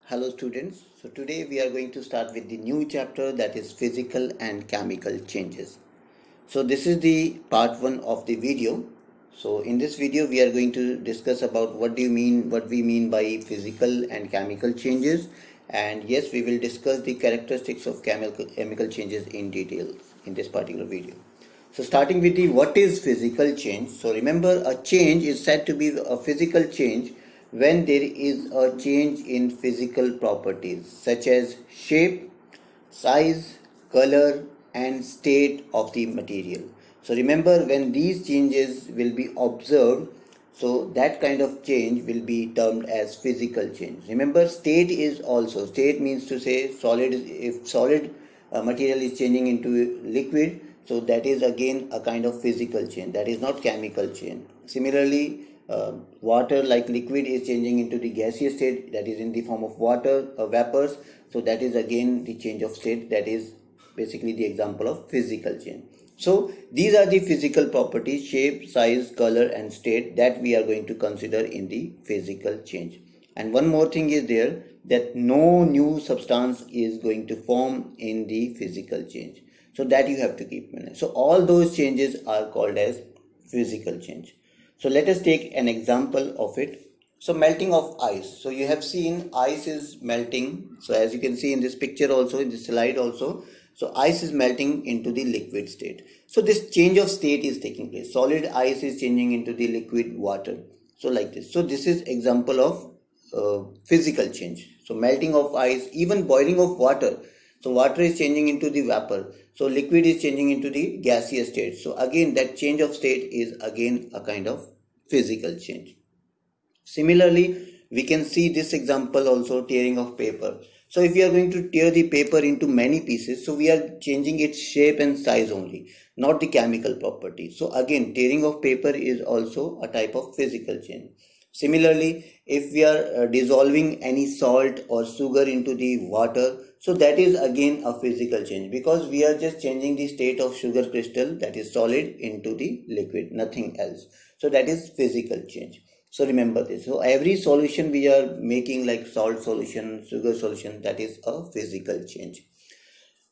Hello students. So today we are going to start with the new chapter, that is physical and chemical changes. So this is the part 1 of the video. So in this video we are going to discuss about what we mean by physical and chemical changes, and yes, we will discuss the characteristics of chemical changes in detail in this particular video. So starting with the what is physical change. So remember, a change is said to be a physical change when there is a change in physical properties such as shape, size, color, and state of the material. So remember, when these changes will be observed, so that kind of change will be termed as physical change. Remember, state means to say solid. If solid material is changing into liquid, so that is again a kind of physical change, that is not chemical change. Similarly, water like liquid is changing into the gaseous state, that is in the form of water vapors, so that is again the change of state, that is basically the example of physical change. So these are the physical properties: shape, size, color, and state, that we are going to consider in the physical change. And one more thing is there, that no new substance is going to form in the physical change, so that you have to keep in mind. So all those changes are called as physical change. So let us take an example of it. So melting of ice. So you have seen ice is melting. So as you can see in this picture also, in this slide also, so ice is melting into the liquid state. So this change of state is taking place. Solid ice is changing into the liquid water. So like this. So this is example of physical change. So melting of ice, even boiling of water. So water is changing into the vapor. So liquid is changing into the gaseous state. So again, that change of state is again a kind of physical change. Similarly, we can see this example also, tearing of paper. So if we are going to tear the paper into many pieces, so we are changing its shape and size only, not the chemical property. So again, tearing of paper is also a type of physical change. Similarly, if we are dissolving any salt or sugar into the water, so that is again a physical change, because we are just changing the state of sugar crystal, that is solid, into the liquid, nothing else. So that is physical change. So remember this. So every solution we are making, like salt solution, sugar solution, that is a physical change.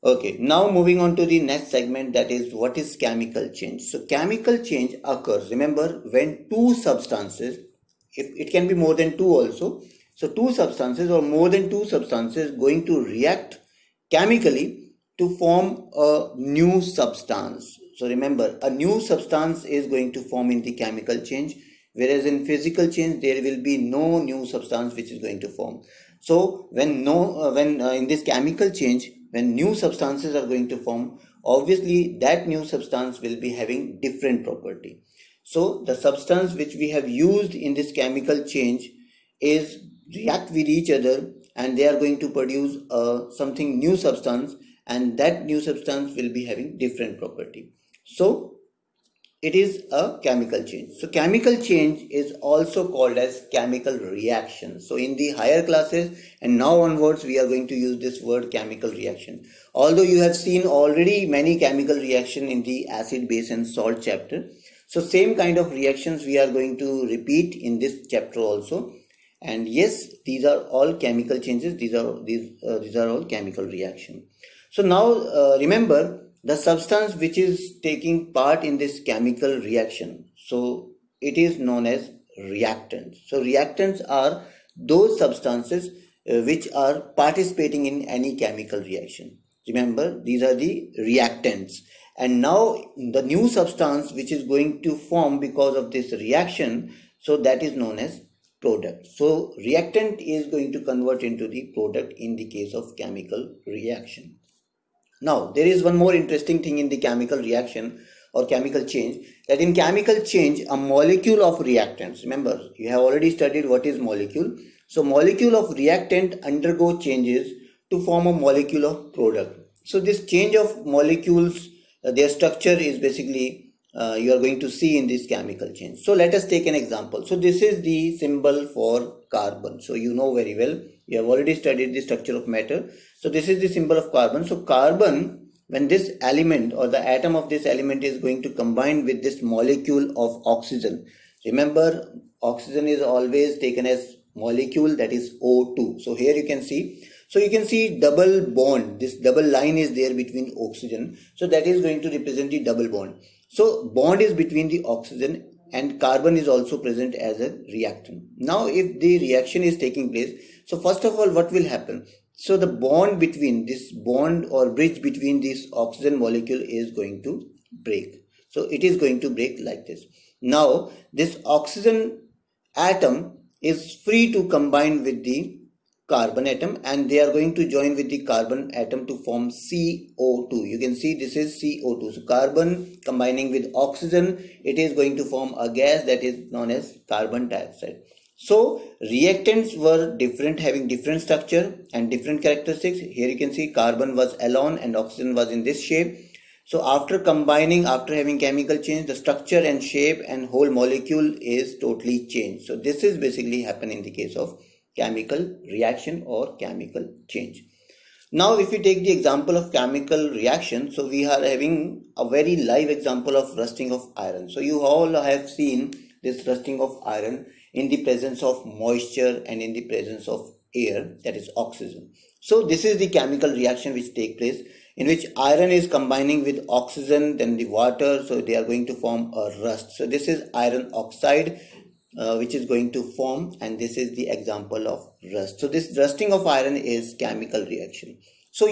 Okay, now moving on to the next segment, that is what is chemical change. So chemical change occurs, remember, when two substances, if it can be more than two also, so two substances or more than two substances going to react chemically to form a new substance. So remember, a new substance is going to form in the chemical change, whereas in physical change there will be no new substance which is going to form. So when in this chemical change, when new substances are going to form, obviously that new substance will be having different property. So the substance which we have used in this chemical change is react with each other, and they are going to produce something new substance, and that new substance will be having different property. So it is a chemical change. So chemical change is also called as chemical reaction. So in the higher classes and now onwards, we are going to use this word chemical reaction. Although you have seen already many chemical reaction in the acid, base, and salt chapter, so same kind of reactions we are going to repeat in this chapter also. And yes, these are all chemical changes. These are all chemical reaction. So now remember, the substance which is taking part in this chemical reaction, so it is known as reactants. So reactants are those substances which are participating in any chemical reaction. Remember, these are the reactants. And now the new substance which is going to form because of this reaction, so that is known as product. So reactant is going to convert into the product in the case of chemical reaction. Now, there is one more interesting thing in the chemical reaction or chemical change, that in chemical change, a molecule of reactants, remember, you have already studied what is molecule. So molecule of reactant undergo changes to form a molecule of product. So this change of molecules, their structure is basically you are going to see in this chemical change. So let us take an example. So this is the symbol for carbon. So you know very well, you have already studied the structure of matter. So this is the symbol of carbon. So carbon, when this element or the atom of this element is going to combine with this molecule of oxygen, remember, oxygen is always taken as molecule, that is O2. So here you can see double bond. This double line is there between oxygen. So that is going to represent the double bond. So bond is between the oxygen and carbon is also present as a reactant. Now if the reaction is taking place, so first of all, what will happen? So the bond between this bond or bridge between this oxygen molecule is going to break. So it is going to break like this. Now this oxygen atom is free to combine with the carbon atom, and they are going to join with the carbon atom to form CO2. You can see this is CO2. So carbon combining with oxygen, it is going to form a gas that is known as carbon dioxide. So reactants were different, having different structure and different characteristics. Here you can see carbon was alone and oxygen was in this shape. So after combining, after having chemical change, the structure and shape and whole molecule is totally changed. So this is basically happen in the case of chemical reaction or chemical change. Now if we take the example of chemical reaction, so we are having a very live example of rusting of iron. So you all have seen this rusting of iron in the presence of moisture and in the presence of air, that is oxygen. So this is the chemical reaction which take place, in which iron is combining with oxygen, then the water, so they are going to form a rust. So this is iron oxide which is going to form, and this is the example of rust. So this rusting of iron is chemical reaction. So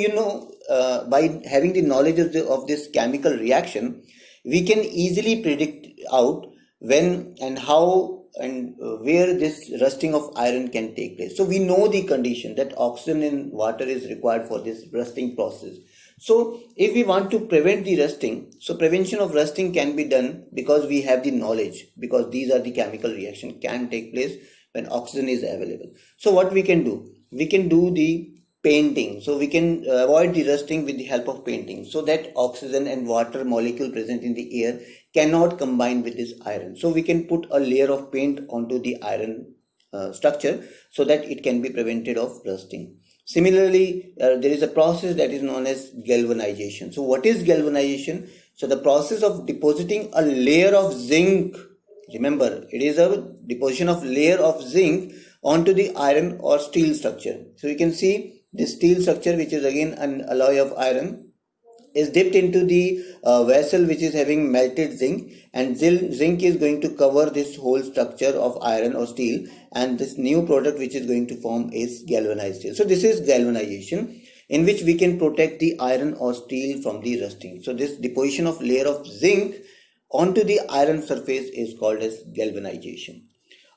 by having the knowledge of this chemical reaction, we can easily predict out when and how and where this rusting of iron can take place. So we know the condition that oxygen in water is required for this rusting process. So if we want to prevent the rusting, so prevention of rusting can be done because we have the knowledge, because these are the chemical reaction can take place when oxygen is available. So what we can do? We can do the painting. So we can avoid the rusting with the help of painting, so that oxygen and water molecule present in the air cannot combine with this iron. So we can put a layer of paint onto the iron structure so that it can be prevented of rusting. Similarly, there is a process that is known as galvanization. So what is galvanization? So the process of depositing a layer of zinc, remember it is a deposition of layer of zinc onto the iron or steel structure. So you can see this steel structure, which is again an alloy of iron, is dipped into the vessel which is having melted zinc, and zinc is going to cover this whole structure of iron or steel, and this new product which is going to form is galvanized steel. So this is galvanization, in which we can protect the iron or steel from the rusting. So this deposition of layer of zinc onto the iron surface is called as galvanization.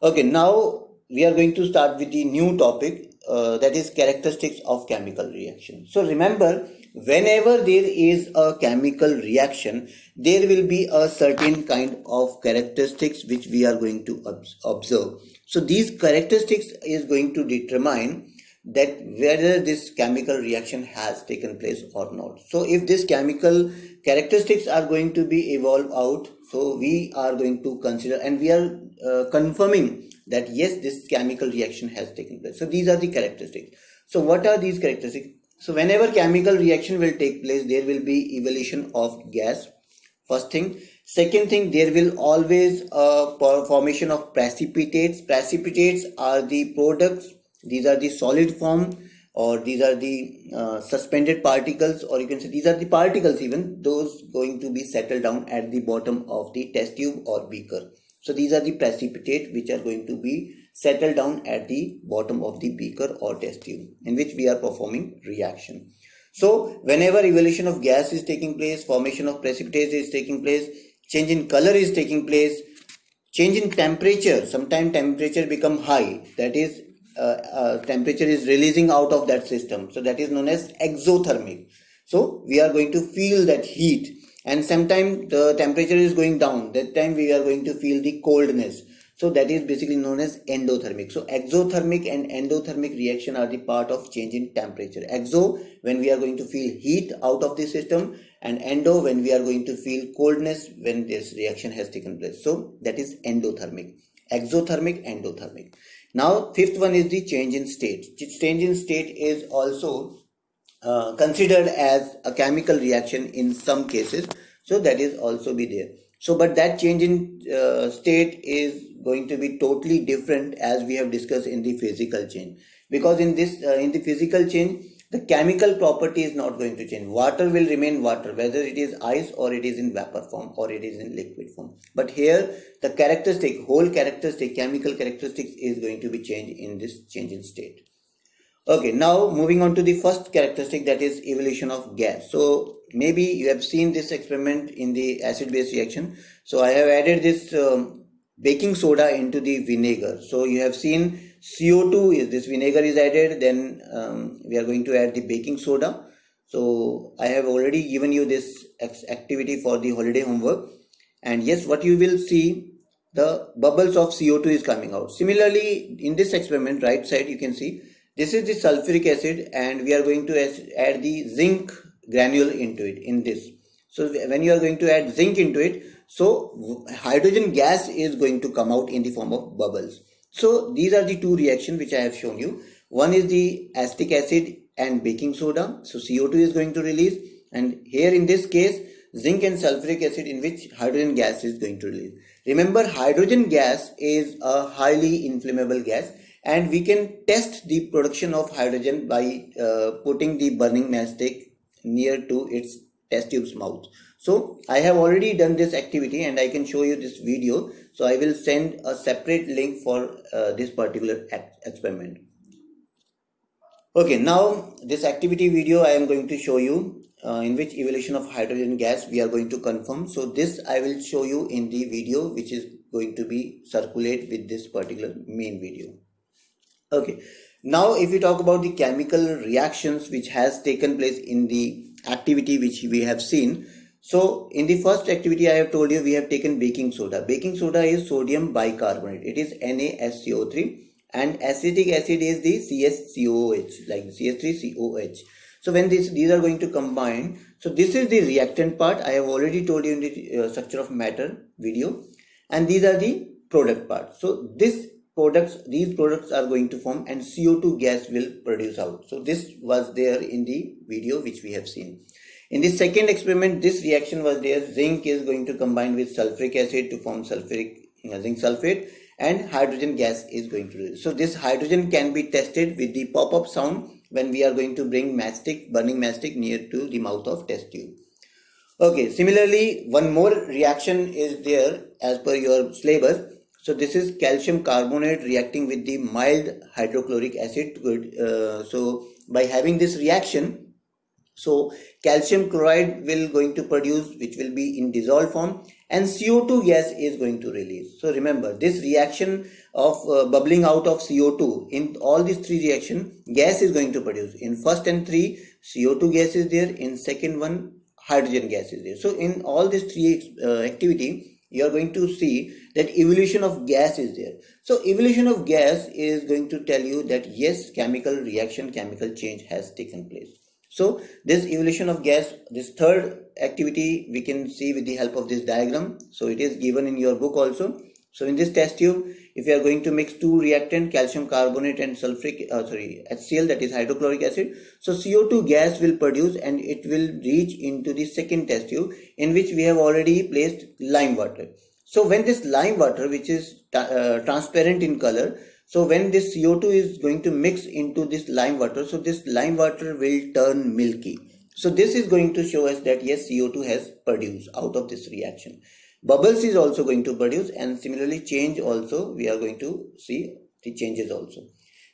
Okay, now we are going to start with the new topic, that is characteristics of chemical reaction. So remember, whenever there is a chemical reaction, there will be a certain kind of characteristics which we are going to observe. So these characteristics is going to determine that whether this chemical reaction has taken place or not. So if this chemical characteristics are going to be evolved out, so we are going to consider and we are confirming that yes, this chemical reaction has taken place. So these are the characteristics. So what are these characteristics? So whenever chemical reaction will take place, there will be evolution of gas, first thing. Second thing, there will always formation of precipitates. Precipitates are the products, these are the solid form, or these are the suspended particles, or you can say these are the particles, even those going to be settled down at the bottom of the test tube or beaker. So these are the precipitate which are going to be settled down at the bottom of the beaker or test tube, in which we are performing reaction. So whenever evolution of gas is taking place, formation of precipitates is taking place, change in color is taking place, change in temperature, sometimes temperature become high, that is temperature is releasing out of that system, so that is known as exothermic. So we are going to feel that heat, and sometimes the temperature is going down, that time we are going to feel the coldness, so that is basically known as endothermic. So exothermic and endothermic reaction are the part of change in temperature. Exo, when we are going to feel heat out of the system, and endo, when we are going to feel coldness when this reaction has taken place. So that is endothermic. Exothermic, endothermic. Now fifth one is the change in state. Change in state is also considered as a chemical reaction in some cases, so that is also be there. So but that change in state is going to be totally different as we have discussed in the physical change, because in the physical change the chemical property is not going to change. Water will remain water whether it is ice or it is in vapor form or it is in liquid form, but here the whole characteristic, chemical characteristics is going to be changed in this change in state. Okay, now moving on to the first characteristic, that is evolution of gas. So maybe you have seen this experiment in the acid-base reaction. So I have added this baking soda into the vinegar. So you have seen CO2 is this vinegar is added, then we are going to add the baking soda. So I have already given you this activity for the holiday homework, and yes, what you will see, the bubbles of CO2 is coming out. Similarly, in this experiment, right side you can see this is the sulfuric acid, and we are going to add the zinc granule into it in this. So when you are going to add zinc into it, so hydrogen gas is going to come out in the form of bubbles. So these are the two reactions which I have shown you. One is the acetic acid and baking soda. So CO2 is going to release, and here in this case zinc and sulfuric acid, in which hydrogen gas is going to release. Remember, hydrogen gas is a highly inflammable gas, and we can test the production of hydrogen by putting the burning matchstick near to its test tube's mouth. So I have already done this activity and I can show you this video. So I will send a separate link for this particular experiment. Okay, now this activity video I am going to show you in which evolution of hydrogen gas we are going to confirm. So this I will show you in the video which is going to be circulate with this particular main video. Okay, now if we talk about the chemical reactions which has taken place in the activity which we have seen. So in the first activity I have told you we have taken baking soda. Baking soda is sodium bicarbonate. It is NaSCO3, and acetic acid is the CSCOH, like CH3COH. So when these are going to combine, so this is the reactant part. I have already told you in the structure of matter video, and these are the product part. So these products are going to form and CO2 gas will produce out. So this was there in the video which we have seen. In the second experiment, this reaction was there. Zinc is going to combine with sulfuric acid to form zinc sulfate, and hydrogen gas is going to release. So this hydrogen can be tested with the pop-up sound when we are going to bring burning matchstick near to the mouth of test tube. Okay, similarly, one more reaction is there as per your syllabus. So this is calcium carbonate reacting with the mild hydrochloric acid. So by having this reaction, so calcium chloride will going to produce, which will be in dissolved form, and CO2 gas is going to release. So remember, this reaction of bubbling out of CO2, in all these three reactions, gas is going to produce. In first and three, CO2 gas is there. In second one, hydrogen gas is there. So in all these three activity, you are going to see that evolution of gas is there. So evolution of gas is going to tell you that yes, chemical reaction, chemical change has taken place. So this evolution of gas, this third activity, we can see with the help of this diagram. So it is given in your book also. So in this test tube, if you are going to mix two reactant, calcium carbonate and HCl, that is hydrochloric acid, so CO2 gas will produce and it will reach into the second test tube, in which we have already placed lime water. So when this lime water, which is transparent in color, so when this CO2 is going to mix into this lime water, so this lime water will turn milky. So this is going to show us that yes, CO2 has produced out of this reaction. Bubbles is also going to produce, and similarly change also we are going to see the changes also.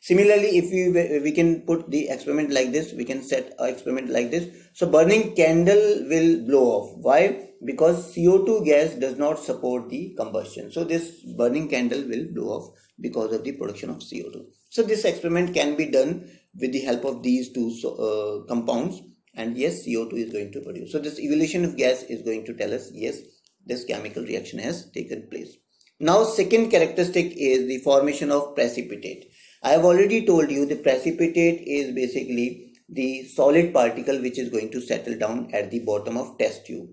Similarly, if we can put the experiment like this, we can set an experiment like this. So burning candle will blow off. Why? Because CO2 gas does not support the combustion. So this burning candle will blow off because of the production of CO2. So this experiment can be done with the help of these two compounds, and yes, CO2 is going to produce. So this evolution of gas is going to tell us yes, this chemical reaction has taken place. Now second characteristic is the formation of precipitate. I have already told you the precipitate is basically the solid particle which is going to settle down at the bottom of test tube.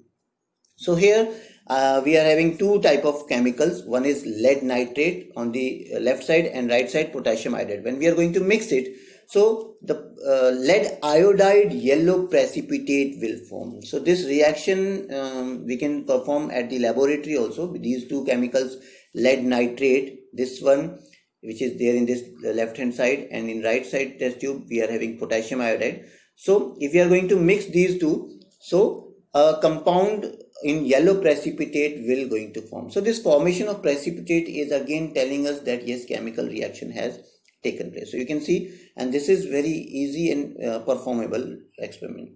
So here we are having two type of chemicals. One is lead nitrate on the left side, and right side potassium iodide. When we are going to mix it, So the lead iodide yellow precipitate will form. So this reaction we can perform at the laboratory also. These two chemicals, lead nitrate, this one which is there in this left hand side, and in right side test tube we are having potassium iodide. So if we are going to mix these two, so a compound in yellow precipitate will going to form. So this formation of precipitate is again telling us that yes, chemical reaction has taken place. So you can see, and this is very easy and performable experiment.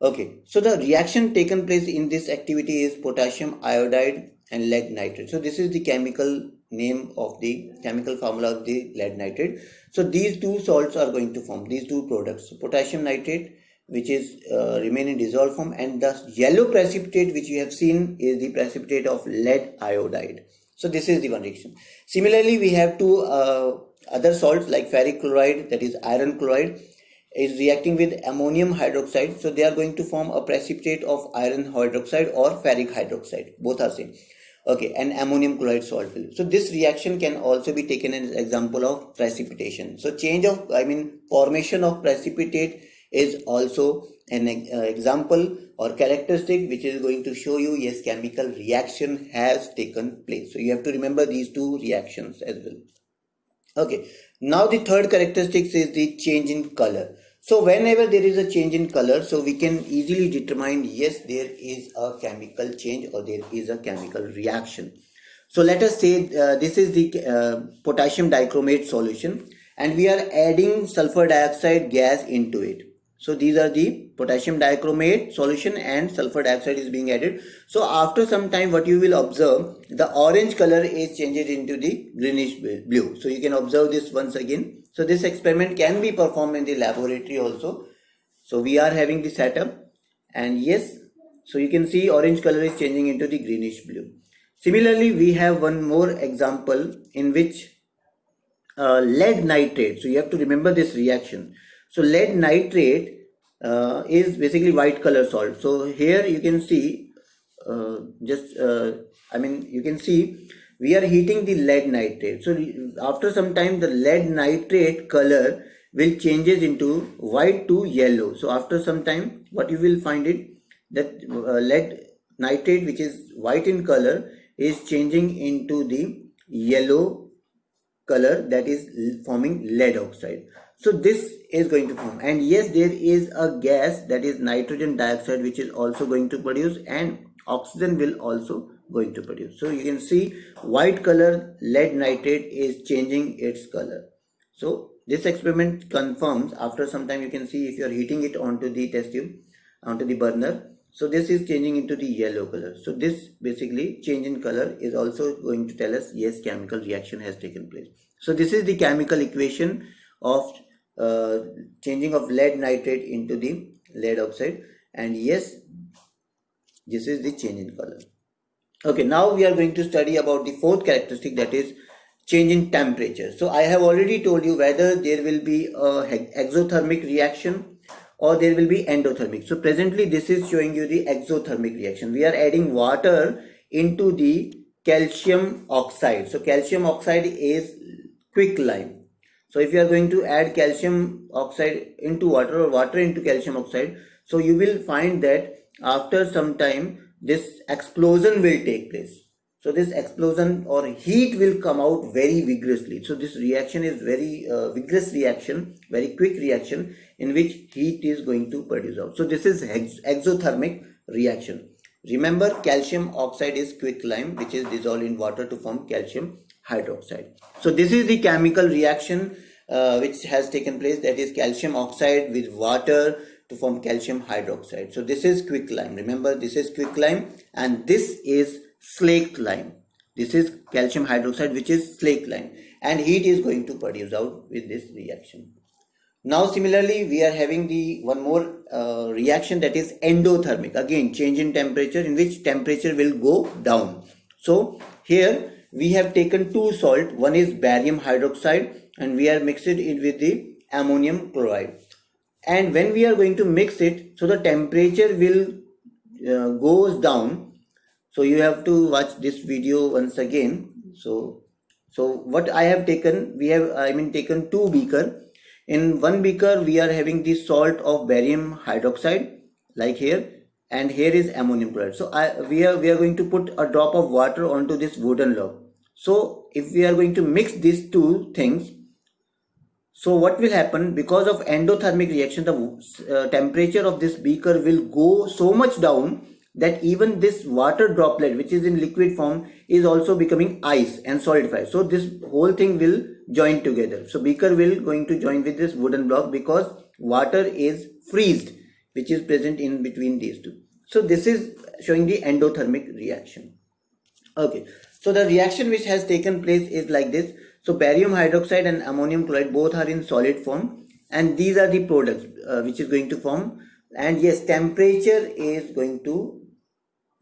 Okay, so the reaction taken place in this activity is potassium iodide and lead nitrate. So this is the chemical name of the chemical formula of the lead nitrate. So these two salts are going to form these two products. So potassium nitrate, which is remain in dissolved form, and the yellow precipitate which you have seen is the precipitate of lead iodide. So this is the one reaction. Similarly, we have two other salts like ferric chloride, that is iron chloride, is reacting with ammonium hydroxide. So they are going to form a precipitate of iron hydroxide or ferric hydroxide, both are same. Okay, and ammonium chloride salt will. So this reaction can also be taken as example of precipitation. So formation of precipitate is also an example or characteristic which is going to show you yes, chemical reaction has taken place. So you have to remember these two reactions as well. Okay, now the third characteristic is the change in color. So whenever there is a change in color, so we can easily determine yes, there is a chemical change or there is a chemical reaction. So let us say this is the potassium dichromate solution, and we are adding sulfur dioxide gas into it. So these are the potassium dichromate solution and sulfur dioxide is being added. So after some time, what you will observe, the orange color is changed into the greenish blue. So you can observe this once again. So this experiment can be performed in the laboratory also. So we are having the setup, and yes, so you can see orange color is changing into the greenish blue. Similarly, we have one more example in which lead nitrate. So you have to remember this reaction. So lead nitrate is basically white color salt. So here you can see you can see we are heating the lead nitrate. So after some time the lead nitrate color will changes into white to yellow. So after some time what you will find it that lead nitrate, which is white in color, is changing into the yellow color, that is forming lead oxide. So this is going to form, and yes, there is a gas, that is nitrogen dioxide, which is also going to produce, and oxygen will also going to produce. So you can see white color lead nitrate is changing its color. So this experiment confirms after some time. You can see if you are heating it onto the test tube, onto the burner, so this is changing into the yellow color. So this basically change in color is also going to tell us yes, chemical reaction has taken place. So this is the chemical equation of changing of lead nitrate into the lead oxide, and yes, this is the change in color. Okay, now we are going to study about the fourth characteristic, that is change in temperature. So I have already told you whether there will be a exothermic reaction or there will be endothermic. So presently this is showing you the exothermic reaction. We are adding water into the calcium oxide. So calcium oxide is quicklime. So if you are going to add calcium oxide into water or water into calcium oxide, so you will find that after some time this explosion will take place. So this explosion or heat will come out very vigorously. So this reaction is very vigorous reaction, very quick reaction in which heat is going to produce out. So this is exothermic reaction. Remember, calcium oxide is quicklime, which is dissolved in water to form calcium hydroxide. So this is the chemical reaction which has taken place, that is calcium oxide with water to form calcium hydroxide. So this is quicklime. Remember, this is quicklime and this is slaked lime. This is calcium hydroxide, which is slaked lime, and heat is going to produce out with this reaction. Now similarly we are having the one more reaction, that is endothermic. Again, change in temperature in which temperature will go down. So here we have taken two salt, one is barium hydroxide and we are mixed it with the ammonium chloride, and when we are going to mix it, so the temperature will goes down. So you have to watch this video once again. So what I have taken, we have taken two beaker In one beaker we are having the salt of barium hydroxide like here, and here is ammonium chloride. So we are going to put a drop of water onto this wooden log. So if we are going to mix these two things, so what will happen, because of endothermic reaction, the temperature of this beaker will go so much down that even this water droplet which is in liquid form is also becoming ice and solidify. So this whole thing will join together. So beaker will going to join with this wooden block because water is freezed which is present in between these two. So this is showing the endothermic reaction. Okay, so the reaction which has taken place is like this. So barium hydroxide and ammonium chloride both are in solid form, and these are the products which is going to form. And yes, temperature is going to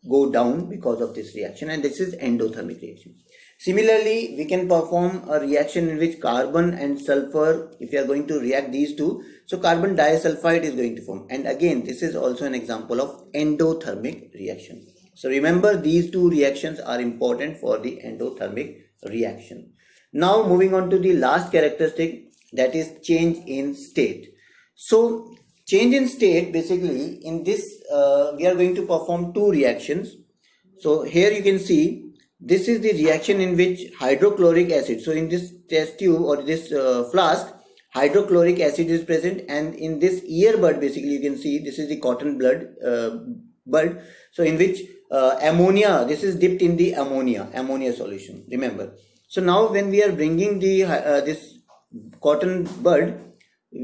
go down because of this reaction, and this is endothermic reaction. Similarly, we can perform a reaction in which carbon and sulfur, if you are going to react these two, so carbon disulfide is going to form, and again this is also an example of endothermic reaction. So remember, these two reactions are important for the endothermic reaction. Now moving on to the last characteristic, that is change in state. So change in state, basically in this we are going to perform two reactions. So here you can see this is the reaction in which hydrochloric acid, so in this test tube or this flask, hydrochloric acid is present, and in this earbud basically you can see this is the cotton bud, so in which ammonia, this is dipped in the ammonia solution, remember. So now when we are bringing the this cotton bud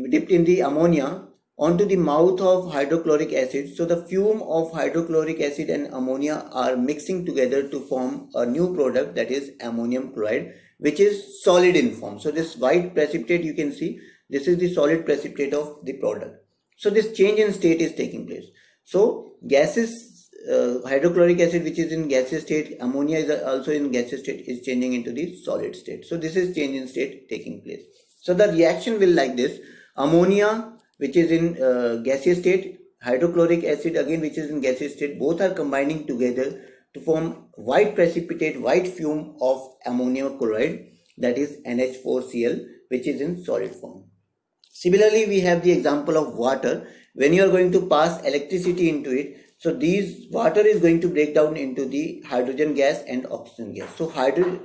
dipped in the ammonia onto the mouth of hydrochloric acid, so the fume of hydrochloric acid and ammonia are mixing together to form a new product, that is ammonium chloride, which is solid in form. So this white precipitate you can see, this is the solid precipitate of the product. So this change in state is taking place. So gases, hydrochloric acid which is in gaseous state, ammonia is also in gaseous state, is changing into the solid state. So this is change in state taking place. So the reaction will like this: ammonia which is in gaseous state, hydrochloric acid again which is in gaseous state, both are combining together to form white precipitate, white fume of ammonium chloride, that is NH4Cl, which is in solid form. Similarly, we have the example of water. When you are going to pass electricity into it, so these water is going to break down into the hydrogen gas and oxygen gas. So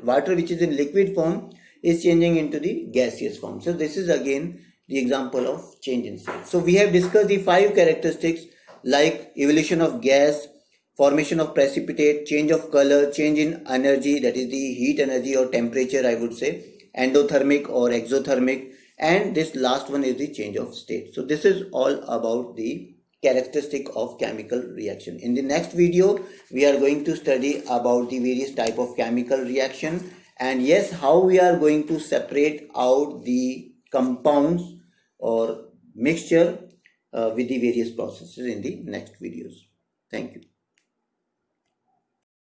water which is in liquid form is changing into the gaseous form. So this is again the example of change in state. So we have discussed the 5 characteristics like evolution of gas, formation of precipitate, change of color, change in energy, that is the heat energy or temperature I would say, endothermic or exothermic, and this last one is the change of state. So this is all about the characteristic of chemical reaction. In the next video we are going to study about the various type of chemical reaction, and yes, how we are going to separate out the compounds or mixture with the various processes in the next videos. Thank you.